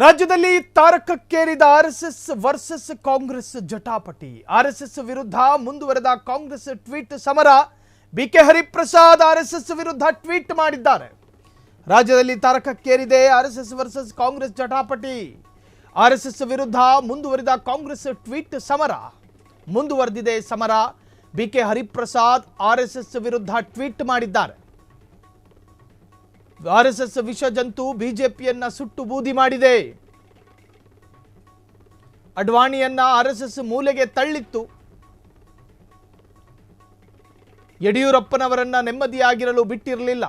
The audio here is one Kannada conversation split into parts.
ರಾಜ್ಯದಲ್ಲಿ ತಾರಕಕ್ಕೇರಿದ ಆರ್ಎಸ್ಎಸ್ ವರ್ಸಸ್ ಕಾಂಗ್ರೆಸ್ ಜಟಾಪಟಿ. ಆರ್ಎಸ್ಎಸ್ ವಿರುದ್ಧ ಮುಂದುವರೆದ ಕಾಂಗ್ರೆಸ್ ಟ್ವೀಟ್ ಸಮರ. ಬಿಕೆ ಹರಿಪ್ರಸಾದ್ ಆರ್ಎಸ್ಎಸ್ ವಿರುದ್ಧ ಟ್ವೀಟ್ ಮಾಡಿದ್ದಾರೆ. ರಾಜ್ಯದಲ್ಲಿ ತಾರಕಕ್ಕೇರಿದೆ ಆರ್ಎಸ್ಎಸ್ ವರ್ಸಸ್ ಕಾಂಗ್ರೆಸ್ ಜಟಾಪಟಿ. ಆರ್ಎಸ್ಎಸ್ ವಿರುದ್ಧ ಮುಂದುವರಿದ ಕಾಂಗ್ರೆಸ್ ಟ್ವೀಟ್ ಸಮರ. ಮುಂದುವರೆದಿದೆ ಸಮರ. ಬಿಕೆ ಹರಿಪ್ರಸಾದ್ ಆರ್ಎಸ್ಎಸ್ ವಿರುದ್ಧ ಟ್ವೀಟ್ ಮಾಡಿದ್ದಾರೆ. ಆರ್ಎಸ್ಎಸ್ ವಿಷ ಜಂತು ಬಿಜೆಪಿಯನ್ನ ಸುಟ್ಟು ಬೂದಿ ಮಾಡಿದೆ. ಅಡ್ವಾಣಿಯನ್ನ ಆರ್ಎಸ್ಎಸ್ ಮೂಲೆಗೆ ತಳ್ಳಿತ್ತು. ಯಡಿಯೂರಪ್ಪನವರನ್ನ ನೆಮ್ಮದಿಯಾಗಿರಲು ಬಿಟ್ಟಿರಲಿಲ್ಲ.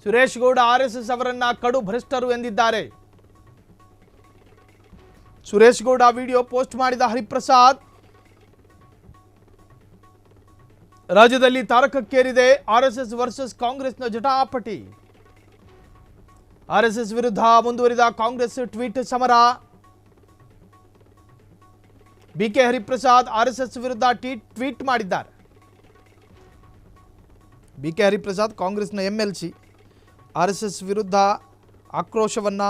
ಸುರೇಶ್ ಗೌಡ ಆರ್ಎಸ್ಎಸ್ ಅವರನ್ನ ಕಡು ಭ್ರಷ್ಟರು ಎಂದಿದ್ದಾರೆ. ಸುರೇಶ್ ಗೌಡ ವಿಡಿಯೋ ಪೋಸ್ಟ್ ಮಾಡಿದ ಹರಿಪ್ರಸಾದ್, ರಾಜ್ಯದಲ್ಲಿ ತಾರಕಕ್ಕೇರಿದೆ ಆರ್ಎಸ್ಎಸ್ ವರ್ಸಸ್ ಕಾಂಗ್ರೆಸ್ನ ಜಟಾಪಟಿ. ಆರ್ಎಸ್ಎಸ್ ವಿರುದ್ಧ ಮುಂದುವರಿದ ಕಾಂಗ್ರೆಸ್ ಟ್ವೀಟ್ ಸಮರ. ಬಿಕೆ ಹರಿಪ್ರಸಾದ್ ಆರ್ಎಸ್ಎಸ್ ವಿರುದ್ಧ ಟ್ವೀಟ್ ಮಾಡಿದ್ದಾರೆ. ಬಿಕೆ ಹರಿಪ್ರಸಾದ್ ಕಾಂಗ್ರೆಸ್ನ ಎಂಎಲ್ಸಿ ಆರ್ಎಸ್ಎಸ್ ವಿರುದ್ಧ ಆಕ್ರೋಶವನ್ನ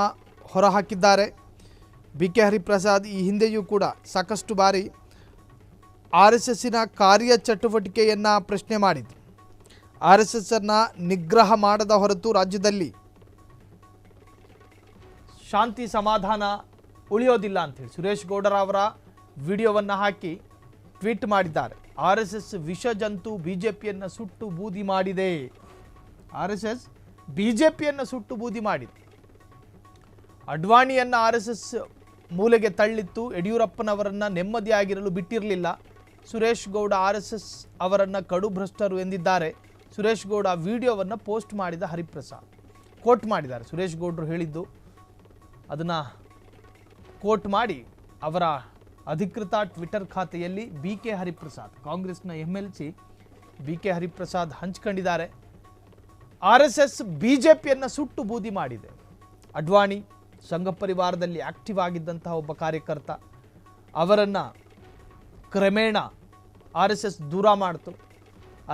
ಹೊರಹಾಕಿದ್ದಾರೆ. ಬಿಕೆ ಹರಿಪ್ರಸಾದ್ ಈ ಹಿಂದೆಯೂ ಕೂಡ ಸಾಕಷ್ಟು ಬಾರಿ ಆರ್ಎಸ್ಎಸ್ಸಿನ ಕಾರ್ಯಚಟುವಟಿಕೆಯನ್ನು ಪ್ರಶ್ನೆ ಮಾಡಿದರು. ಆರ್ಎಸ್ಎಸ್ಸನ್ನು ನಿಗ್ರಹ ಮಾಡದ ಹೊರತು ರಾಜ್ಯದಲ್ಲಿ ಶಾಂತಿ ಸಮಾಧಾನ ಉಳಿಯೋದಿಲ್ಲ ಅಂತೇಳಿ ಸುರೇಶ್ ಗೌಡರ ಅವರ ವಿಡಿಯೋವನ್ನು ಹಾಕಿ ಟ್ವೀಟ್ ಮಾಡಿದ್ದಾರೆ. ಆರ್ಎಸ್ಎಸ್ ವಿಷ ಜಂತು ಬಿಜೆಪಿಯನ್ನು ಸುಟ್ಟು ಬೂದಿ ಮಾಡಿದೆ. ಆರ್ಎಸ್ಎಸ್ ಬಿಜೆಪಿಯನ್ನು ಸುಟ್ಟು ಬೂದಿ ಮಾಡಿದೆ. ಅಡ್ವಾಣಿಯನ್ನು ಆರ್ಎಸ್ಎಸ್ ಮೂಲೆಗೆ ತಳ್ಳಿತ್ತು. ಯಡಿಯೂರಪ್ಪನವರನ್ನು ನೆಮ್ಮದಿಯಾಗಿರಲು ಬಿಟ್ಟಿರಲಿಲ್ಲ. ಸುರೇಶ್ ಗೌಡ ಆರ್ಎಸ್ಎಸ್ ಅವರನ್ನು ಕಡು ಭ್ರಷ್ಟರು ಎಂದಿದ್ದಾರೆ. ಸುರೇಶ್ ಗೌಡ ವಿಡಿಯೋವನ್ನು ಪೋಸ್ಟ್ ಮಾಡಿದ ಹರಿಪ್ರಸಾದ್ ಕೋಟ್ ಮಾಡಿದ್ದಾರೆ. ಸುರೇಶ್ ಗೌಡರು ಹೇಳಿದ್ದು ಅದನ್ನು ಕೋಟ್ ಮಾಡಿ ಅವರ ಅಧಿಕೃತ ಟ್ವಿಟರ್ ಖಾತೆಯಲ್ಲಿ ಬಿಕೆ ಹರಿಪ್ರಸಾದ್ ಕಾಂಗ್ರೆಸ್ನ ಎಂಎಲ್ಸಿ ಬಿಕೆ ಹರಿಪ್ರಸಾದ್ ಹಂಚಿಕೊಂಡಿದ್ದಾರೆ. ಆರ್ಎಸ್ಎಸ್ ಬಿಜೆಪಿಯನ್ನು ಸುಟ್ಟು ಬೂದಿ ಮಾಡಿದೆ. ಅಡ್ವಾಣಿ ಸಂಘ ಪರಿವಾರದಲ್ಲಿ ಆಕ್ಟಿವ್ ಆಗಿದ್ದಂತಹ ಒಬ್ಬ ಕಾರ್ಯಕರ್ತ, ಅವರನ್ನು ಕ್ರಮೇಣ ಆರ್ಎಸ್ಎಸ್ ದೂರ ಮಾಡಿತು.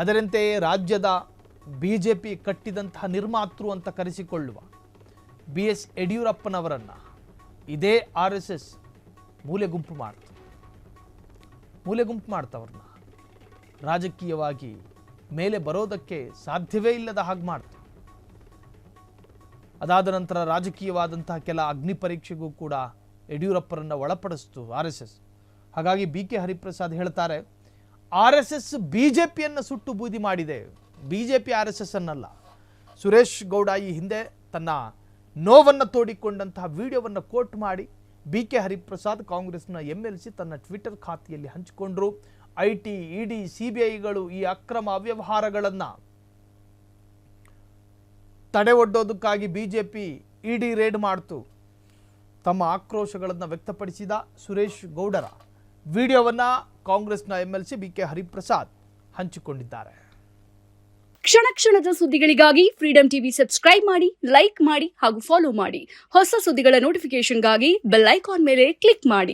ಅದರಂತೆಯೇ ರಾಜ್ಯದ ಬಿಜೆಪಿ ಕಟ್ಟಿದಂತಹ ನಿರ್ಮಾತೃ ಅಂತ ಕರೆಸಿಕೊಳ್ಳುವ BS ಯಡಿಯೂರಪ್ಪನವರನ್ನು ಇದೇ ಆರ್ಎಸ್ಎಸ್ ಮೂಲೆಗುಂಪು ಮಾಡ್ತವ್ರನ್ನ ರಾಜಕೀಯವಾಗಿ ಮೇಲೆ ಬರೋದಕ್ಕೆ ಸಾಧ್ಯವೇ ಇಲ್ಲದ ಹಾಗೆ ಮಾಡ್ತು. ಅದಾದ ನಂತರ ರಾಜಕೀಯವಾದಂತಹ ಕೆಲ ಅಗ್ನಿ ಪರೀಕ್ಷೆಗೂ ಕೂಡ ಯಡಿಯೂರಪ್ಪರನ್ನು ಒಳಪಡಿಸ್ತು ಆರ್ಎಸ್ಎಸ್. ಹಾಗಾಗಿ ಬಿಕೆ ಹರಿಪ್ರಸಾದ್ ಹೇಳ್ತಾರೆ, ಆರ್ಎಸ್ಎಸ್ ಬಿಜೆಪಿಯನ್ನು ಸುಟ್ಟು ಬೂದಿ ಮಾಡಿದೆ. ಬಿಜೆಪಿ ಆರ್ಎಸ್ಎಸ್ ಅನ್ನಲ್ಲ. ಸುರೇಶ್ ಗೌಡ ಈ ಹಿಂದೆ ತನ್ನ ನೋವನ್ನು ತೋಡಿಕೊಂಡಂತಹ ವಿಡಿಯೋವನ್ನು ಕೋಟ್ ಮಾಡಿ ಬಿಕೆ ಹರಿಪ್ರಸಾದ್ ಕಾಂಗ್ರೆಸ್ನ ಎಂಎಲ್ಸಿ ತನ್ನ ಟ್ವಿಟರ್ ಖಾತೆಯಲ್ಲಿ ಹಂಚಿಕೊಂಡ್ರು. ಐಟಿ, ಇಡಿ, ಸಿಬಿಐಗಳು ಈ ಅಕ್ರಮ ಅವ್ಯವಹಾರಗಳನ್ನು ತಡೆ ಒಡ್ಡೋದಕ್ಕಾಗಿ ಬಿಜೆಪಿ ಇಡಿ ರೇಡ್ ಮಾಡ್ತು. ತಮ್ಮ ಆಕ್ರೋಶಗಳನ್ನು ವ್ಯಕ್ತಪಡಿಸಿದ ಸುರೇಶ್ ಗೌಡರ ವಿಡಿಯೋವನ್ನು ಕಾಂಗ್ರೆಸ್ನ ಎಂಎಲ್ಸಿ ಬಿಕೆ ಹರಿಪ್ರಸಾದ್ ಹಂಚಿಕೊಂಡಿದ್ದಾರೆ. ಕ್ಷಣ ಕ್ಷಣದ ಸುದ್ದಿಗಳಿಗಾಗಿ ಫ್ರೀಡಂ ಟಿವಿ ಸಬ್ಸ್ಕ್ರೈಬ್ ಮಾಡಿ, ಲೈಕ್ ಮಾಡಿ ಹಾಗೂ ಫಾಲೋ ಮಾಡಿ. ಹೊಸ ಸುದ್ದಿಗಳ ನೋಟಿಫಿಕೇಶನ್ಗಾಗಿ ಬೆಲ್ ಐಕಾನ್ ಮೇಲೆ ಕ್ಲಿಕ್ ಮಾಡಿ.